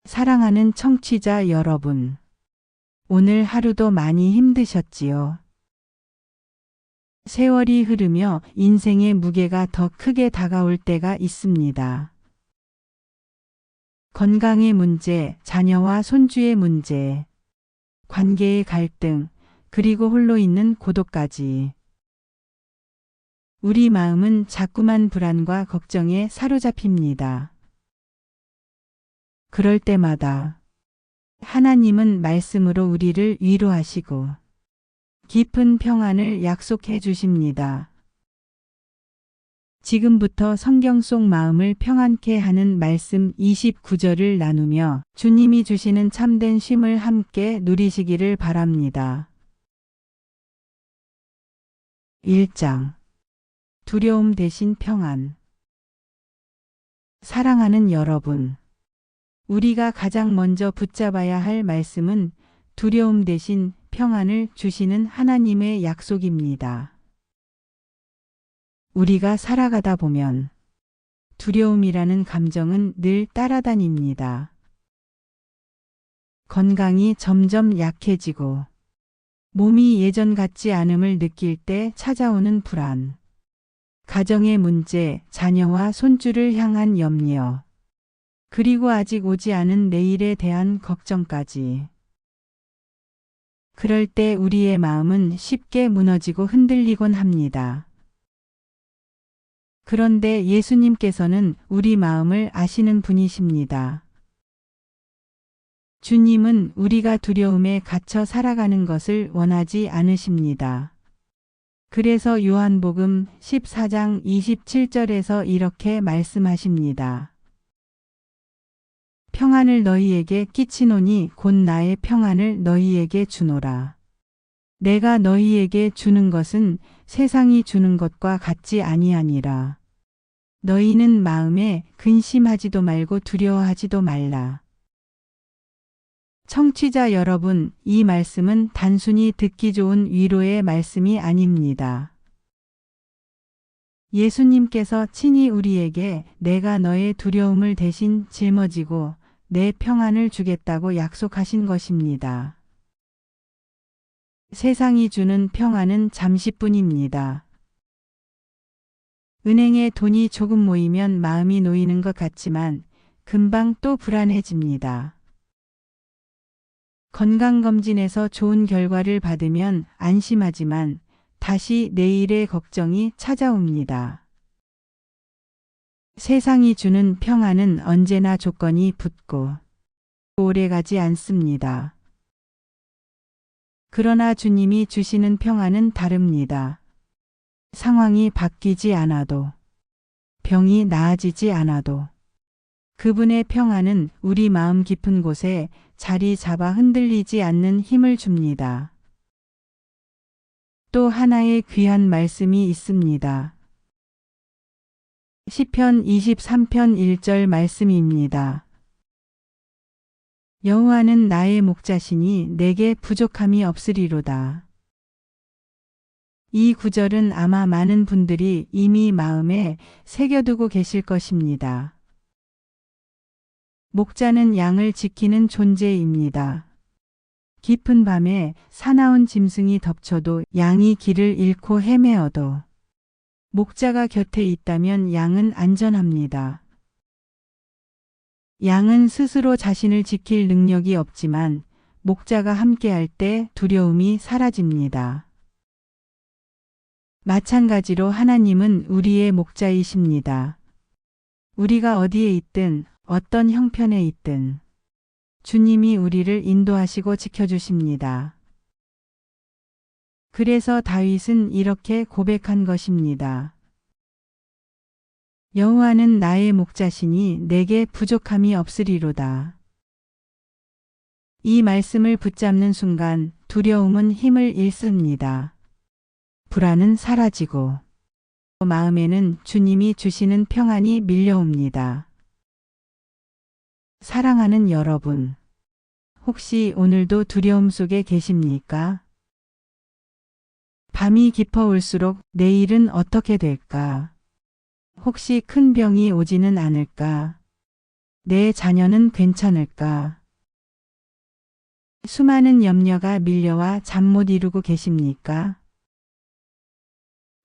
사랑하는 청취자 여러분, 오늘 하루도 많이 힘드셨지요? 세월이 흐르며 인생의 무게가 더 크게 다가올 때가 있습니다. 건강의 문제, 자녀와 손주의 문제, 관계의 갈등, 그리고 홀로 있는 고독까지. 우리 마음은 자꾸만 불안과 걱정에 사로잡힙니다. 그럴 때마다 하나님은 말씀으로 우리를 위로하시고 깊은 평안을 약속해 주십니다. 지금부터 성경 속 마음을 평안케 하는 말씀 29절을 나누며 주님이 주시는 참된 쉼을 함께 누리시기를 바랍니다. 1장. 두려움 대신 평안. 사랑하는 여러분, 우리가 가장 먼저 붙잡아야 할 말씀은 두려움 대신 평안을 주시는 하나님의 약속입니다. 우리가 살아가다 보면 두려움이라는 감정은 늘 따라다닙니다. 건강이 점점 약해지고 몸이 예전 같지 않음을 느낄 때 찾아오는 불안, 가정의 문제, 자녀와 손주를 향한 염려, 그리고 아직 오지 않은 내일에 대한 걱정까지. 그럴 때 우리의 마음은 쉽게 무너지고 흔들리곤 합니다. 그런데 예수님께서는 우리 마음을 아시는 분이십니다. 주님은 우리가 두려움에 갇혀 살아가는 것을 원하지 않으십니다. 그래서 요한복음 14장 27절에서 이렇게 말씀하십니다. 평안을 너희에게 끼치노니 곧 나의 평안을 너희에게 주노라. 내가 너희에게 주는 것은 세상이 주는 것과 같지 아니하니라. 너희는 마음에 근심하지도 말고 두려워하지도 말라. 청취자 여러분, 이 말씀은 단순히 듣기 좋은 위로의 말씀이 아닙니다. 예수님께서 친히 우리에게 내가 너의 두려움을 대신 짊어지고 내 평안을 주겠다고 약속하신 것입니다. 세상이 주는 평안은 잠시뿐입니다. 은행에 돈이 조금 모이면 마음이 놓이는 것 같지만 금방 또 불안해집니다. 건강검진에서 좋은 결과를 받으면 안심하지만 다시 내일의 걱정이 찾아옵니다. 세상이 주는 평안은 언제나 조건이 붙고 오래가지 않습니다. 그러나 주님이 주시는 평안은 다릅니다. 상황이 바뀌지 않아도, 병이 나아지지 않아도 그분의 평안은 우리 마음 깊은 곳에 자리 잡아 흔들리지 않는 힘을 줍니다. 또 하나의 귀한 말씀이 있습니다. 시편 23편 1절 말씀입니다. 여호와는 나의 목자시니 내게 부족함이 없으리로다. 이 구절은 아마 많은 분들이 이미 마음에 새겨두고 계실 것입니다. 목자는 양을 지키는 존재입니다. 깊은 밤에 사나운 짐승이 덮쳐도 양이 길을 잃고 헤매어도 목자가 곁에 있다면 양은 안전합니다. 양은 스스로 자신을 지킬 능력이 없지만 목자가 함께할 때 두려움이 사라집니다. 마찬가지로 하나님은 우리의 목자이십니다. 우리가 어디에 있든 어떤 형편에 있든 주님이 우리를 인도하시고 지켜주십니다. 그래서 다윗은 이렇게 고백한 것입니다. 여호와는 나의 목자시니 내게 부족함이 없으리로다. 이 말씀을 붙잡는 순간 두려움은 힘을 잃습니다. 불안은 사라지고 마음에는 주님이 주시는 평안이 밀려옵니다. 사랑하는 여러분, 혹시 오늘도 두려움 속에 계십니까? 밤이 깊어올수록 내일은 어떻게 될까? 혹시 큰 병이 오지는 않을까? 내 자녀는 괜찮을까? 수많은 염려가 밀려와 잠 못 이루고 계십니까?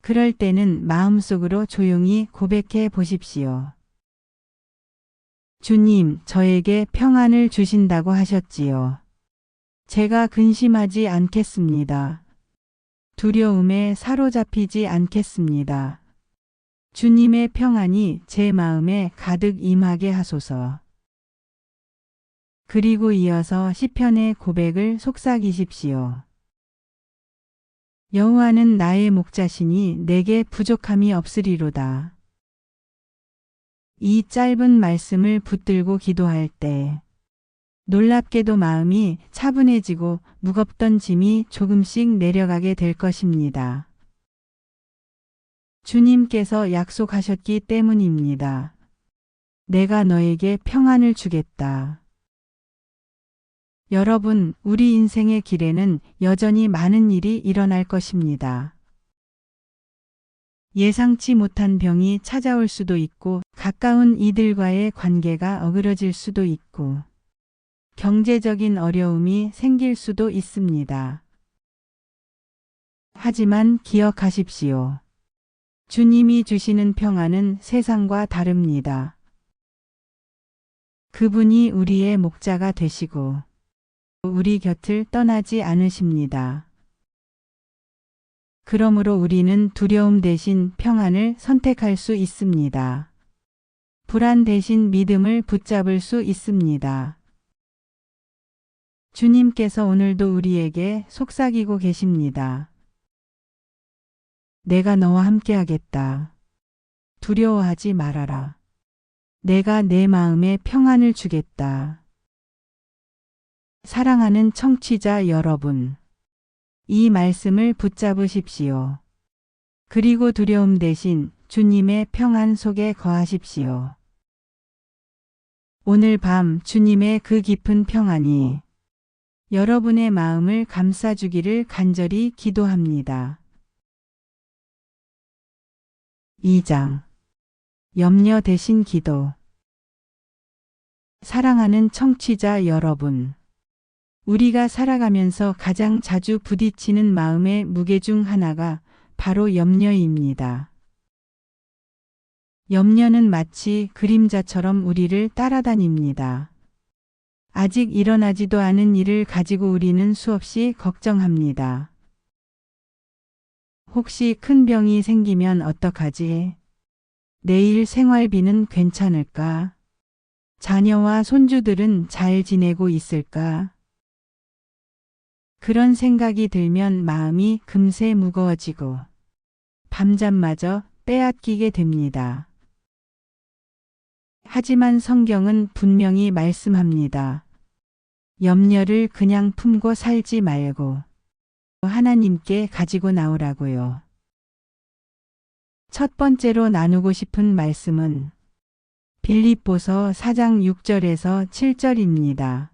그럴 때는 마음속으로 조용히 고백해 보십시오. 주님, 저에게 평안을 주신다고 하셨지요. 제가 근심하지 않겠습니다. 두려움에 사로잡히지 않겠습니다. 주님의 평안이 제 마음에 가득 임하게 하소서. 그리고 이어서 시편의 고백을 속삭이십시오. 여호와는 나의 목자시니 내게 부족함이 없으리로다. 이 짧은 말씀을 붙들고 기도할 때 놀랍게도 마음이 차분해지고 무겁던 짐이 조금씩 내려가게 될 것입니다. 주님께서 약속하셨기 때문입니다. 내가 너에게 평안을 주겠다. 여러분, 우리 인생의 길에는 여전히 많은 일이 일어날 것입니다. 예상치 못한 병이 찾아올 수도 있고, 가까운 이들과의 관계가 어그러질 수도 있고, 경제적인 어려움이 생길 수도 있습니다. 하지만 기억하십시오. 주님이 주시는 평안은 세상과 다릅니다. 그분이 우리의 목자가 되시고 우리 곁을 떠나지 않으십니다. 그러므로 우리는 두려움 대신 평안을 선택할 수 있습니다. 불안 대신 믿음을 붙잡을 수 있습니다. 주님께서 오늘도 우리에게 속삭이고 계십니다. 내가 너와 함께하겠다. 두려워하지 말아라. 내가 내 마음에 평안을 주겠다. 사랑하는 청취자 여러분, 이 말씀을 붙잡으십시오. 그리고 두려움 대신 주님의 평안 속에 거하십시오. 오늘 밤 주님의 그 깊은 평안이 여러분의 마음을 감싸주기를 간절히 기도합니다. 2장 염려 대신 기도. 사랑하는 청취자 여러분, 우리가 살아가면서 가장 자주 부딪히는 마음의 무게 중 하나가 바로 염려입니다. 염려는 마치 그림자처럼 우리를 따라다닙니다. 아직 일어나지도 않은 일을 가지고 우리는 수없이 걱정합니다. 혹시 큰 병이 생기면 어떡하지? 내일 생활비는 괜찮을까? 자녀와 손주들은 잘 지내고 있을까? 그런 생각이 들면 마음이 금세 무거워지고 밤잠마저 빼앗기게 됩니다. 하지만 성경은 분명히 말씀합니다. 염려를 그냥 품고 살지 말고 하나님께 가지고 나오라고요. 첫 번째로 나누고 싶은 말씀은 빌립보서 4장 6절에서 7절입니다.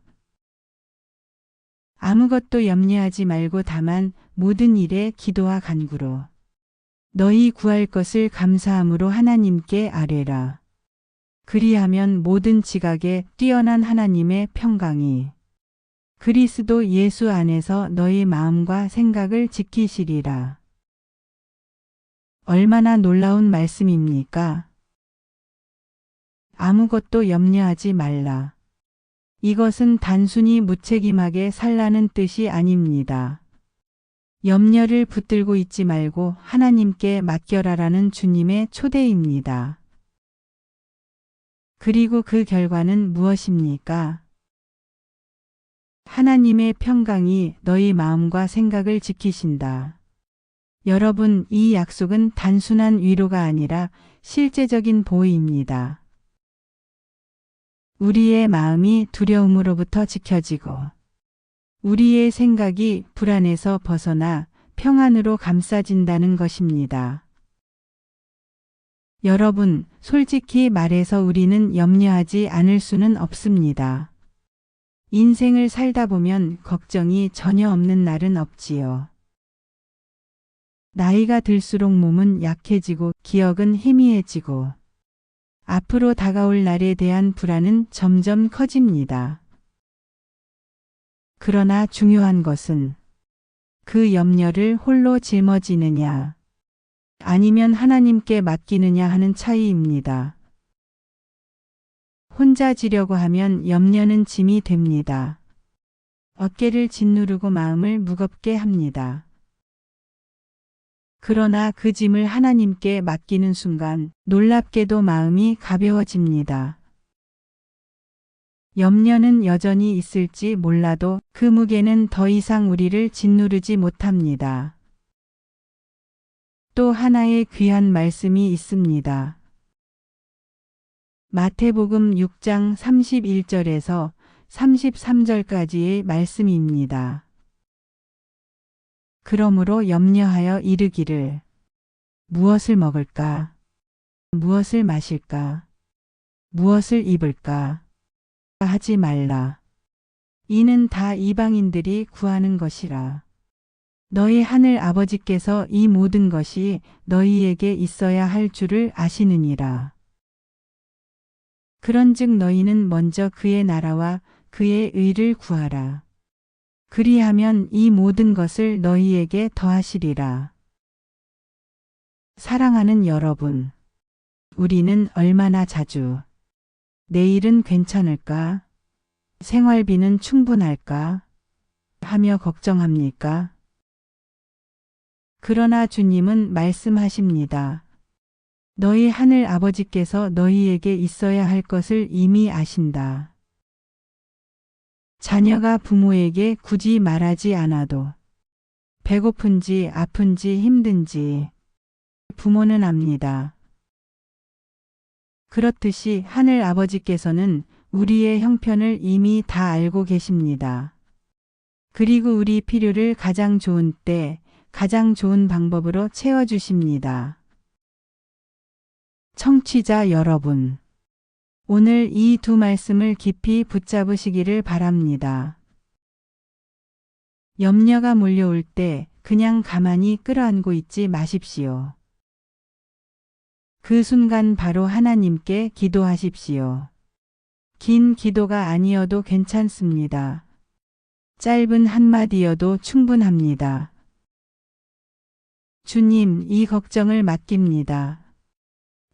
아무것도 염려하지 말고 다만 모든 일에 기도와 간구로 너희 구할 것을 감사함으로 하나님께 아뢰라. 그리하면 모든 지각에 뛰어난 하나님의 평강이 그리스도 예수 안에서 너희 마음과 생각을 지키시리라. 얼마나 놀라운 말씀입니까? 아무것도 염려하지 말라. 이것은 단순히 무책임하게 살라는 뜻이 아닙니다. 염려를 붙들고 있지 말고 하나님께 맡겨라라는 주님의 초대입니다. 그리고 그 결과는 무엇입니까? 하나님의 평강이 너희 마음과 생각을 지키신다. 여러분, 이 약속은 단순한 위로가 아니라 실제적인 보호입니다. 우리의 마음이 두려움으로부터 지켜지고 우리의 생각이 불안에서 벗어나 평안으로 감싸진다는 것입니다. 여러분, 솔직히 말해서 우리는 염려하지 않을 수는 없습니다. 인생을 살다 보면 걱정이 전혀 없는 날은 없지요. 나이가 들수록 몸은 약해지고 기억은 희미해지고 앞으로 다가올 날에 대한 불안은 점점 커집니다. 그러나 중요한 것은 그 염려를 홀로 짊어지느냐 아니면 하나님께 맡기느냐 하는 차이입니다. 혼자 지려고 하면 염려는 짐이 됩니다. 어깨를 짓누르고 마음을 무겁게 합니다. 그러나 그 짐을 하나님께 맡기는 순간 놀랍게도 마음이 가벼워집니다. 염려는 여전히 있을지 몰라도 그 무게는 더 이상 우리를 짓누르지 못합니다. 또 하나의 귀한 말씀이 있습니다. 마태복음 6장 31절에서 33절까지의 말씀입니다. 그러므로 염려하여 이르기를 무엇을 먹을까? 무엇을 마실까? 무엇을 입을까? 하지 말라. 이는 다 이방인들이 구하는 것이라. 너희 하늘 아버지께서 이 모든 것이 너희에게 있어야 할 줄을 아시느니라. 그런즉 너희는 먼저 그의 나라와 그의 의를 구하라. 그리하면 이 모든 것을 너희에게 더하시리라. 사랑하는 여러분, 우리는 얼마나 자주 내일은 괜찮을까? 생활비는 충분할까? 하며 걱정합니까? 그러나 주님은 말씀하십니다. 너희 하늘 아버지께서 너희에게 있어야 할 것을 이미 아신다. 자녀가 부모에게 굳이 말하지 않아도 배고픈지 아픈지 힘든지 부모는 압니다. 그렇듯이 하늘 아버지께서는 우리의 형편을 이미 다 알고 계십니다. 그리고 우리 필요를 가장 좋은 때, 가장 좋은 방법으로 채워주십니다. 청취자 여러분, 오늘 이 두 말씀을 깊이 붙잡으시기를 바랍니다. 염려가 몰려올 때 그냥 가만히 끌어안고 있지 마십시오. 그 순간 바로 하나님께 기도하십시오. 긴 기도가 아니어도 괜찮습니다. 짧은 한마디여도 충분합니다. 주님, 이 걱정을 맡깁니다.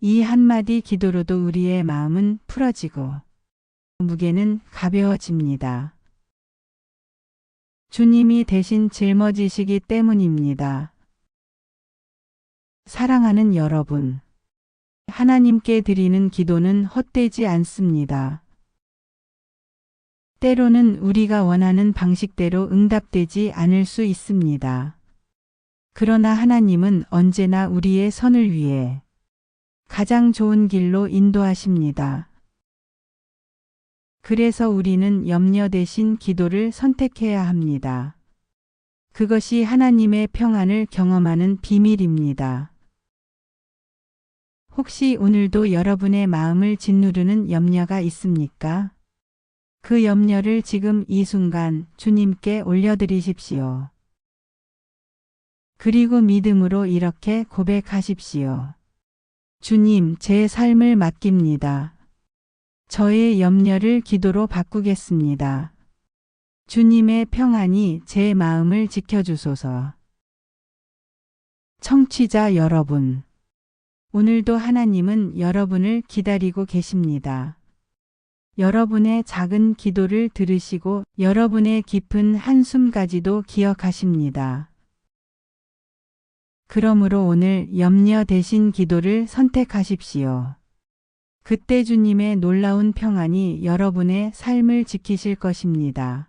이 한마디 기도로도 우리의 마음은 풀어지고 무게는 가벼워집니다. 주님이 대신 짊어지시기 때문입니다. 사랑하는 여러분, 하나님께 드리는 기도는 헛되지 않습니다. 때로는 우리가 원하는 방식대로 응답되지 않을 수 있습니다. 그러나 하나님은 언제나 우리의 선을 위해 가장 좋은 길로 인도하십니다. 그래서 우리는 염려 대신 기도를 선택해야 합니다. 그것이 하나님의 평안을 경험하는 비밀입니다. 혹시 오늘도 여러분의 마음을 짓누르는 염려가 있습니까? 그 염려를 지금 이 순간 주님께 올려드리십시오. 그리고 믿음으로 이렇게 고백하십시오. 주님, 제 삶을 맡깁니다. 저의 염려를 기도로 바꾸겠습니다. 주님의 평안이 제 마음을 지켜주소서. 청취자 여러분, 오늘도 하나님은 여러분을 기다리고 계십니다. 여러분의 작은 기도를 들으시고 여러분의 깊은 한숨까지도 기억하십니다. 그러므로 오늘 염려 대신 기도를 선택하십시오. 그때 주님의 놀라운 평안이 여러분의 삶을 지키실 것입니다.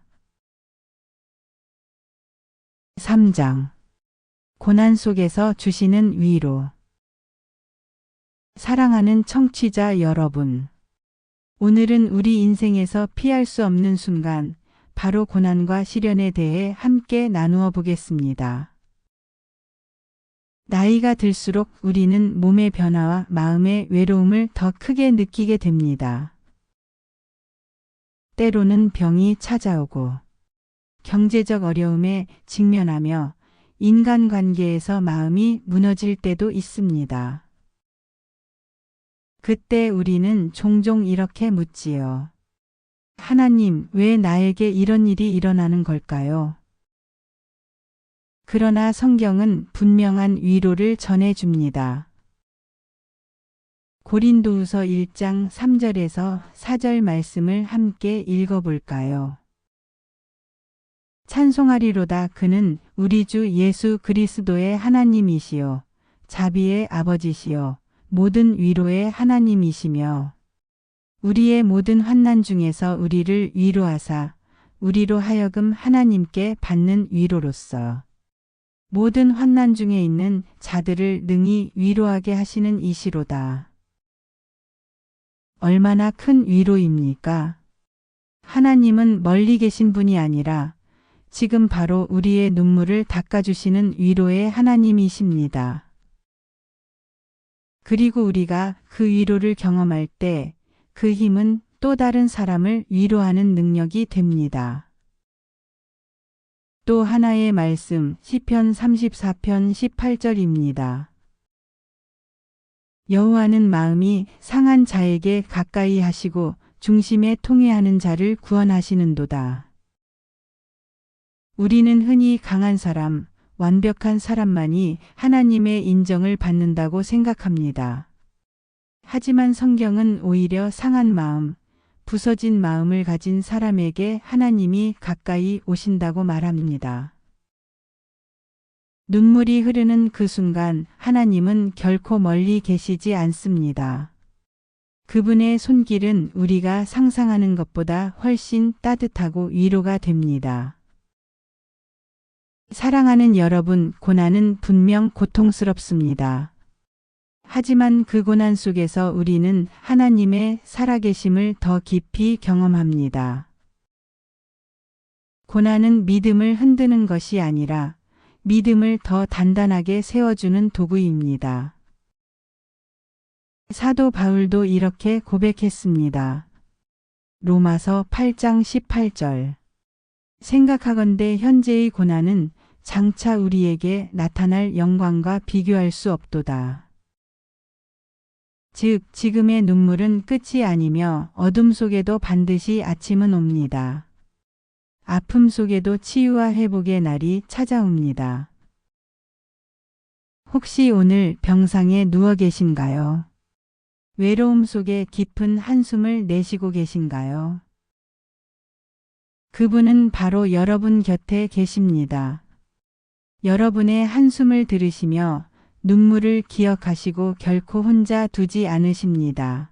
3장. 고난 속에서 주시는 위로. 사랑하는 청취자 여러분, 오늘은 우리 인생에서 피할 수 없는 순간, 바로 고난과 시련에 대해 함께 나누어 보겠습니다. 나이가 들수록 우리는 몸의 변화와 마음의 외로움을 더 크게 느끼게 됩니다. 때로는 병이 찾아오고 경제적 어려움에 직면하며 인간관계에서 마음이 무너질 때도 있습니다. 그때 우리는 종종 이렇게 묻지요. 하나님, 왜 나에게 이런 일이 일어나는 걸까요? 그러나 성경은 분명한 위로를 전해줍니다. 고린도후서 1장 3절에서 4절 말씀을 함께 읽어볼까요? 찬송하리로다. 그는 우리 주 예수 그리스도의 하나님이시요 자비의 아버지시요 모든 위로의 하나님이시며 우리의 모든 환난 중에서 우리를 위로하사 우리로 하여금 하나님께 받는 위로로서 모든 환난 중에 있는 자들을 능히 위로하게 하시는 이시로다. 얼마나 큰 위로입니까? 하나님은 멀리 계신 분이 아니라 지금 바로 우리의 눈물을 닦아주시는 위로의 하나님이십니다. 그리고 우리가 그 위로를 경험할 때 그 힘은 또 다른 사람을 위로하는 능력이 됩니다. 또 하나의 말씀 시편 34편 18절입니다. 여호와는 마음이 상한 자에게 가까이 하시고 중심에 통회하는 자를 구원하시는도다. 우리는 흔히 강한 사람, 완벽한 사람만이 하나님의 인정을 받는다고 생각합니다. 하지만 성경은 오히려 상한 마음, 부서진 마음을 가진 사람에게 하나님이 가까이 오신다고 말합니다. 눈물이 흐르는 그 순간 하나님은 결코 멀리 계시지 않습니다. 그분의 손길은 우리가 상상하는 것보다 훨씬 따뜻하고 위로가 됩니다. 사랑하는 여러분, 고난은 분명 고통스럽습니다. 하지만 그 고난 속에서 우리는 하나님의 살아계심을 더 깊이 경험합니다. 고난은 믿음을 흔드는 것이 아니라 믿음을 더 단단하게 세워주는 도구입니다. 사도 바울도 이렇게 고백했습니다. 로마서 8장 18절. 생각하건대 현재의 고난은 장차 우리에게 나타날 영광과 비교할 수 없도다. 즉, 지금의 눈물은 끝이 아니며 어둠 속에도 반드시 아침은 옵니다. 아픔 속에도 치유와 회복의 날이 찾아옵니다. 혹시 오늘 병상에 누워 계신가요? 외로움 속에 깊은 한숨을 내쉬고 계신가요? 그분은 바로 여러분 곁에 계십니다. 여러분의 한숨을 들으시며 눈물을 기억하시고 결코 혼자 두지 않으십니다.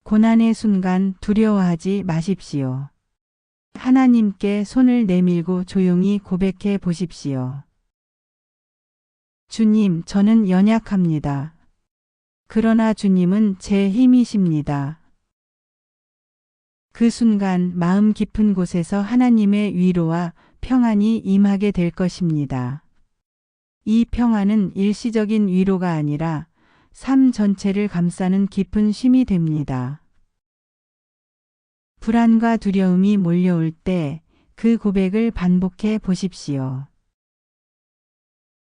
고난의 순간 두려워하지 마십시오. 하나님께 손을 내밀고 조용히 고백해 보십시오. 주님, 저는 연약합니다. 그러나 주님은 제 힘이십니다. 그 순간 마음 깊은 곳에서 하나님의 위로와 평안이 임하게 될 것입니다. 이 평안은 일시적인 위로가 아니라 삶 전체를 감싸는 깊은 쉼이 됩니다. 불안과 두려움이 몰려올 때 그 고백을 반복해 보십시오.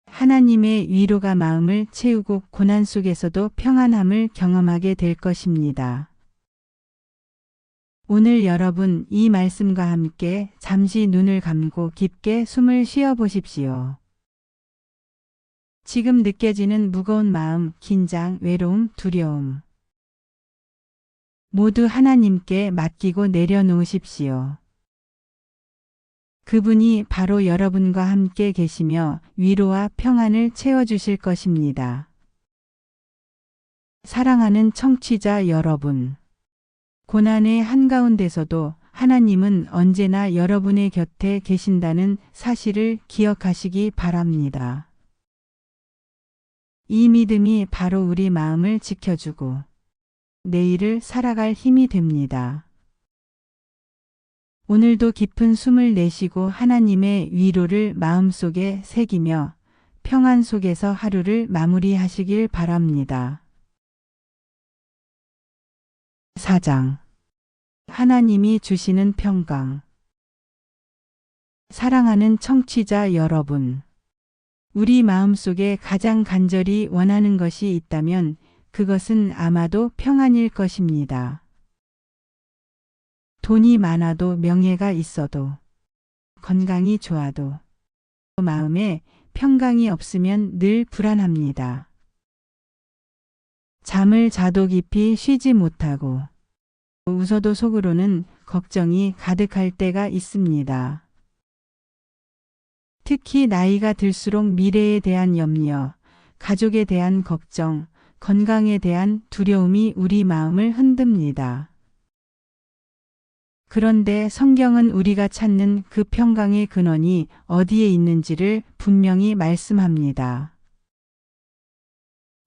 하나님의 위로가 마음을 채우고 고난 속에서도 평안함을 경험하게 될 것입니다. 오늘 여러분, 이 말씀과 함께 잠시 눈을 감고 깊게 숨을 쉬어 보십시오. 지금 느껴지는 무거운 마음, 긴장, 외로움, 두려움. 모두 하나님께 맡기고 내려놓으십시오. 그분이 바로 여러분과 함께 계시며 위로와 평안을 채워주실 것입니다. 사랑하는 청취자 여러분. 고난의 한가운데서도 하나님은 언제나 여러분의 곁에 계신다는 사실을 기억하시기 바랍니다. 이 믿음이 바로 우리 마음을 지켜주고 내일을 살아갈 힘이 됩니다. 오늘도 깊은 숨을 내쉬고 하나님의 위로를 마음속에 새기며 평안 속에서 하루를 마무리하시길 바랍니다. 4장. 하나님이 주시는 평강. 사랑하는 청취자 여러분. 우리 마음속에 가장 간절히 원하는 것이 있다면 그것은 아마도 평안일 것입니다. 돈이 많아도 명예가 있어도 건강이 좋아도 마음에 평강이 없으면 늘 불안합니다. 잠을 자도 깊이 쉬지 못하고 웃어도 속으로는 걱정이 가득할 때가 있습니다. 특히 나이가 들수록 미래에 대한 염려, 가족에 대한 걱정, 건강에 대한 두려움이 우리 마음을 흔듭니다. 그런데 성경은 우리가 찾는 그 평강의 근원이 어디에 있는지를 분명히 말씀합니다.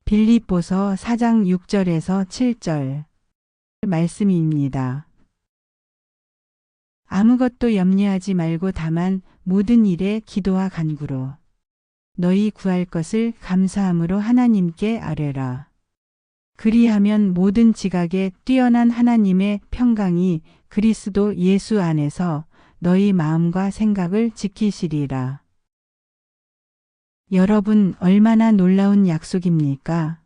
빌립보서 4장 6절에서 7절 말씀입니다. 아무것도 염려하지 말고 다만 모든 일에 기도와 간구로 너희 구할 것을 감사함으로 하나님께 아뢰라. 그리하면 모든 지각에 뛰어난 하나님의 평강이 그리스도 예수 안에서 너희 마음과 생각을 지키시리라. 여러분, 얼마나 놀라운 약속입니까?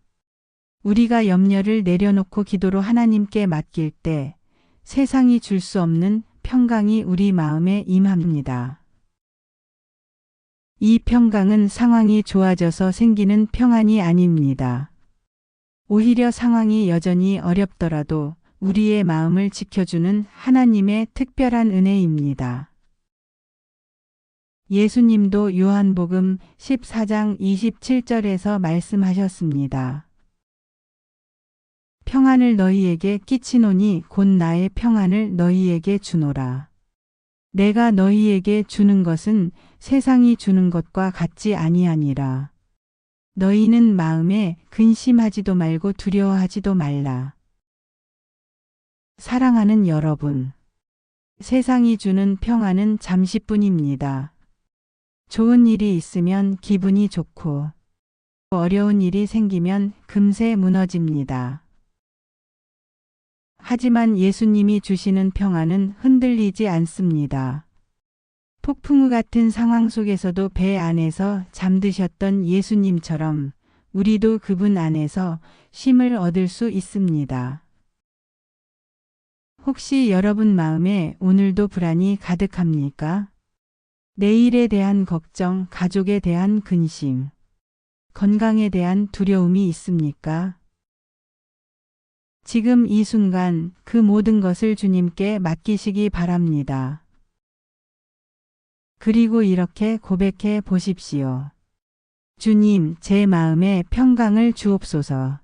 우리가 염려를 내려놓고 기도로 하나님께 맡길 때 세상이 줄 수 없는 평강이 우리 마음에 임합니다. 이 평강은 상황이 좋아져서 생기는 평안이 아닙니다. 오히려 상황이 여전히 어렵더라도 우리의 마음을 지켜주는 하나님의 특별한 은혜입니다. 예수님도 요한복음 14장 27절에서 말씀하셨습니다. 평안을 너희에게 끼치노니 곧 나의 평안을 너희에게 주노라. 내가 너희에게 주는 것은 세상이 주는 것과 같지 아니하니라. 너희는 마음에 근심하지도 말고 두려워하지도 말라. 사랑하는 여러분, 세상이 주는 평안은 잠시뿐입니다. 좋은 일이 있으면 기분이 좋고 어려운 일이 생기면 금세 무너집니다. 하지만 예수님이 주시는 평안은 흔들리지 않습니다. 폭풍우 같은 상황 속에서도 배 안에서 잠드셨던 예수님처럼 우리도 그분 안에서 쉼을 얻을 수 있습니다. 혹시 여러분 마음에 오늘도 불안이 가득합니까? 내일에 대한 걱정, 가족에 대한 근심, 건강에 대한 두려움이 있습니까? 지금 이 순간 그 모든 것을 주님께 맡기시기 바랍니다. 그리고 이렇게 고백해 보십시오. 주님, 제 마음에 평강을 주옵소서.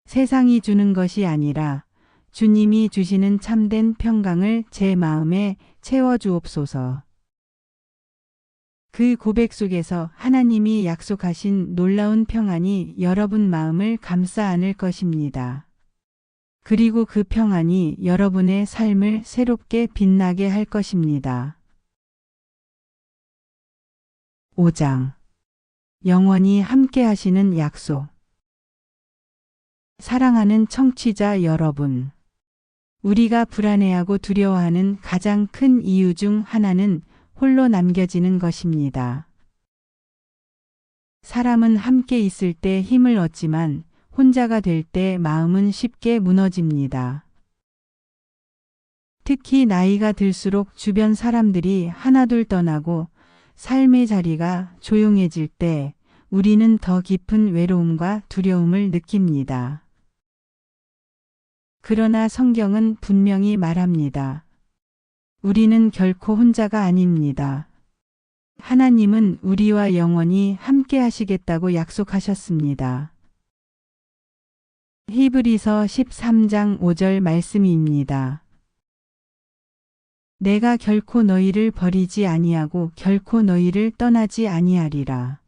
세상이 주는 것이 아니라 주님이 주시는 참된 평강을 제 마음에 채워 주옵소서. 그 고백 속에서 하나님이 약속하신 놀라운 평안이 여러분 마음을 감싸 안을 것입니다. 그리고 그 평안이 여러분의 삶을 새롭게 빛나게 할 것입니다. 5장. 영원히 함께 하시는 약속. 사랑하는 청취자 여러분, 우리가 불안해하고 두려워하는 가장 큰 이유 중 하나는 홀로 남겨지는 것입니다. 사람은 함께 있을 때 힘을 얻지만 혼자가 될 때 마음은 쉽게 무너집니다. 특히 나이가 들수록 주변 사람들이 하나둘 떠나고 삶의 자리가 조용해질 때 우리는 더 깊은 외로움과 두려움을 느낍니다. 그러나 성경은 분명히 말합니다. 우리는 결코 혼자가 아닙니다. 하나님은 우리와 영원히 함께 하시겠다고 약속하셨습니다. 히브리서 13장 5절 말씀입니다. 내가 결코 너희를 버리지 아니하고 결코 너희를 떠나지 아니하리라.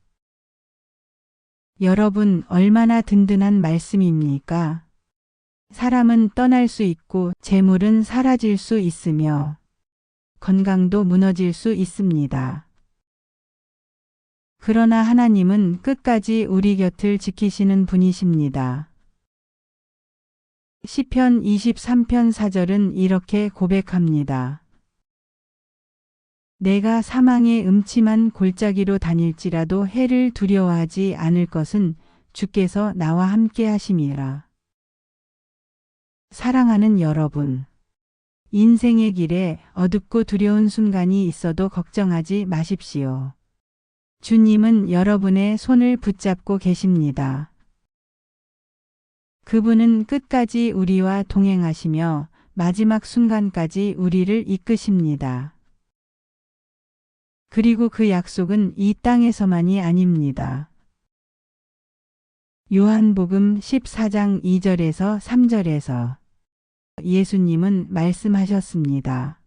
여러분, 얼마나 든든한 말씀입니까? 사람은 떠날 수 있고 재물은 사라질 수 있으며 건강도 무너질 수 있습니다. 그러나 하나님은 끝까지 우리 곁을 지키시는 분이십니다. 시편 23편 4절은 이렇게 고백합니다. 내가 사망의 음침한 골짜기로 다닐지라도 해를 두려워하지 않을 것은 주께서 나와 함께 하심이라. 사랑하는 여러분, 인생의 길에 어둡고 두려운 순간이 있어도 걱정하지 마십시오. 주님은 여러분의 손을 붙잡고 계십니다. 그분은 끝까지 우리와 동행하시며 마지막 순간까지 우리를 이끄십니다. 그리고 그 약속은 이 땅에서만이 아닙니다. 요한복음 14장 2절에서 3절에서 예수님은 말씀하셨습니다.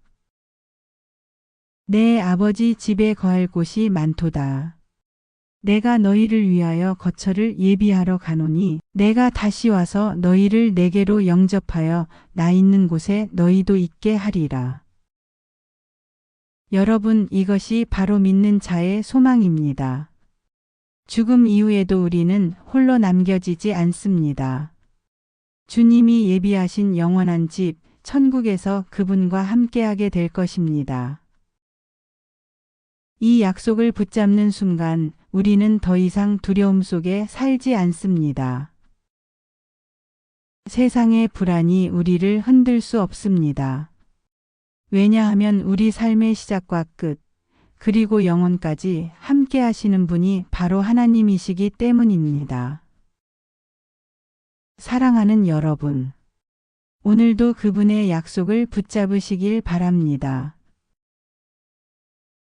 내 아버지 집에 거할 곳이 많도다. 내가 너희를 위하여 거처를 예비하러 가노니 내가 다시 와서 너희를 내게로 영접하여 나 있는 곳에 너희도 있게 하리라. 여러분, 이것이 바로 믿는 자의 소망입니다. 죽음 이후에도 우리는 홀로 남겨지지 않습니다. 주님이 예비하신 영원한 집, 천국에서 그분과 함께하게 될 것입니다. 이 약속을 붙잡는 순간 우리는 더 이상 두려움 속에 살지 않습니다. 세상의 불안이 우리를 흔들 수 없습니다. 왜냐하면 우리 삶의 시작과 끝, 그리고 영원까지 함께 하시는 분이 바로 하나님이시기 때문입니다. 사랑하는 여러분, 오늘도 그분의 약속을 붙잡으시길 바랍니다.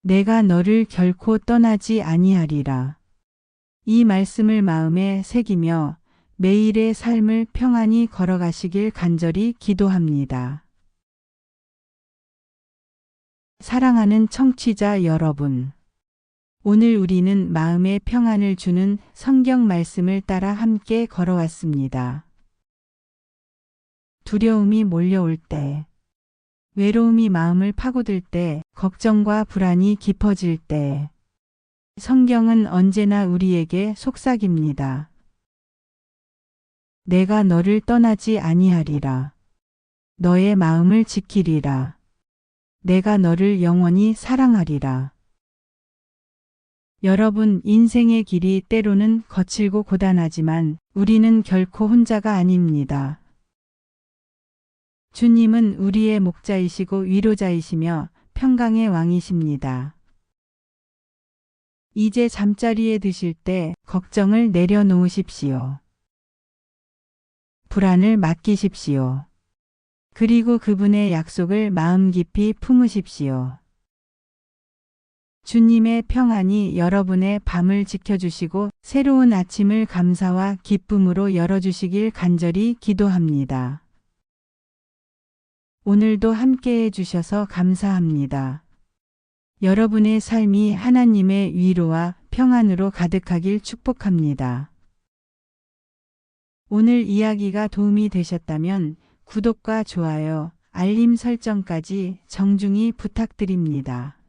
내가 너를 결코 떠나지 아니하리라. 이 말씀을 마음에 새기며 매일의 삶을 평안히 걸어가시길 간절히 기도합니다. 사랑하는 청취자 여러분, 오늘 우리는 마음의 평안을 주는 성경 말씀을 따라 함께 걸어왔습니다. 두려움이 몰려올 때, 외로움이 마음을 파고들 때, 걱정과 불안이 깊어질 때, 성경은 언제나 우리에게 속삭입니다. 내가 너를 떠나지 아니하리라. 너의 마음을 지키리라. 내가 너를 영원히 사랑하리라. 여러분, 인생의 길이 때로는 거칠고 고단하지만 우리는 결코 혼자가 아닙니다. 주님은 우리의 목자이시고 위로자이시며 평강의 왕이십니다. 이제 잠자리에 드실 때 걱정을 내려놓으십시오. 불안을 맡기십시오. 그리고 그분의 약속을 마음 깊이 품으십시오. 주님의 평안이 여러분의 밤을 지켜주시고 새로운 아침을 감사와 기쁨으로 열어주시길 간절히 기도합니다. 오늘도 함께해 주셔서 감사합니다. 여러분의 삶이 하나님의 위로와 평안으로 가득하길 축복합니다. 오늘 이야기가 도움이 되셨다면 구독과 좋아요, 알림 설정까지 정중히 부탁드립니다.